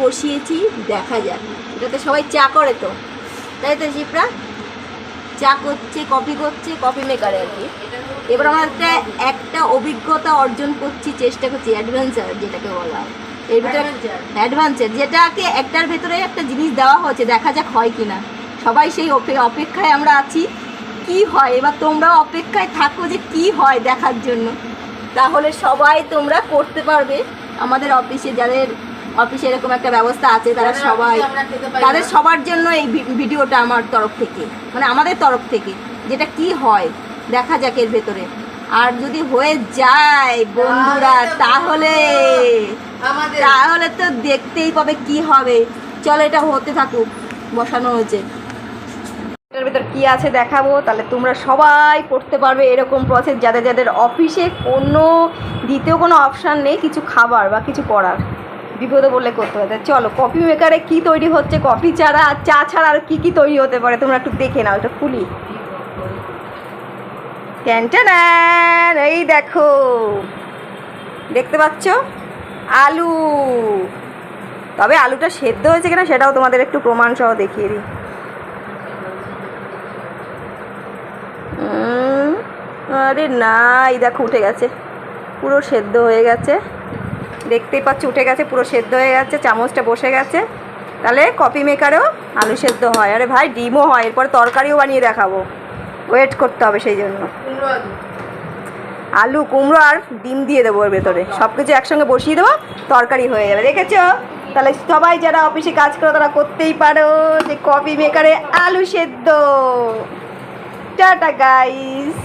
বসিয়েছি, দেখা যাক। এটাতে সবাই চা করে তো, তাই তো শিপ্রা? চা করছে, কফি করছে, কফি মেকারে আর কি। এবার আমরা একটা অভিজ্ঞতা অর্জন করছি, চেষ্টা করছি, অ্যাডভেঞ্চার যেটাকে বলা হয়। এর ভিতরে অ্যাডভেঞ্চার, যেটাকে একটার ভেতরে একটা জিনিস দেওয়া হচ্ছে, দেখা যাক হয় কিনা। সবাই সেই অপেক্ষায় আমরা আছি, কি হয়। এবার তোমরাও অপেক্ষায় থাকো যে কি হয় দেখার জন্য। তাহলে সবাই তোমরা করতে পারবে। আমাদের অফিসে যাদের অফিসে এরকম একটা ব্যবস্থা আছে, তারা সবাই, তাদের সবার জন্য এই ভিডিওটা আমার তরফ থেকে, মানে আমাদের তরফ থেকে, যেটা কি হয় দেখা যাক এর ভেতরে। আর যদি হয়ে যায় বন্ধুরা, তাহলে তো দেখতেই পাবে কি হবে। চলো এটা হতে থাকুক, বসানো হয়েছে। এটার ভেতর কী আছে দেখাবো, তাহলে তোমরা সবাই করতে পারবে এরকম প্রসেস, যাদের যাদের অফিসে কোনো দ্বিতীয় কোনো অপশান নেই কিছু খাবার বা কিছু করার, বিপদে বললে করতে হবে। চলো কফি মেকারে কি তৈরি হচ্ছে, কফি ছাড়া আর চা ছাড়া আর কী কী তৈরি হতে পারে তোমরা একটু দেখে নাও। এটা খুলি, ক্যান্টানান, এই দেখো, দেখতে পাচ্ছ আলু। তবে আলুটা সেদ্ধ হয়েছে কিনা সেটাও তোমাদের একটু প্রমাণ সহ দেখিয়ে দিই। আরে না, এই দেখো উঠে গেছে, পুরো সেদ্ধ হয়ে গেছে, দেখতেই পাচ্ছ উঠে গেছে, পুরো সেদ্ধ হয়ে গেছে, চামচটা বসে গেছে। তাহলে কফি মেকারেও আলু সেদ্ধ হয়। আরে ভাই ডিমও হয়, এরপরে তরকারিও বানিয়ে দেখাবো, ওয়েট করতে হবে সেই জন্য। আলু, কুমড়ো আর ডিম দিয়ে দেবো ওর ভেতরে, সব কিছু একসঙ্গে বসিয়ে দেবো, তরকারি হয়ে যাবে। দেখেছো? তাহলে সবাই যারা অফিসে কাজ করো তারা করতেই পারো যে কফি মেকারে আলু সেদ্ধ। Tata guys.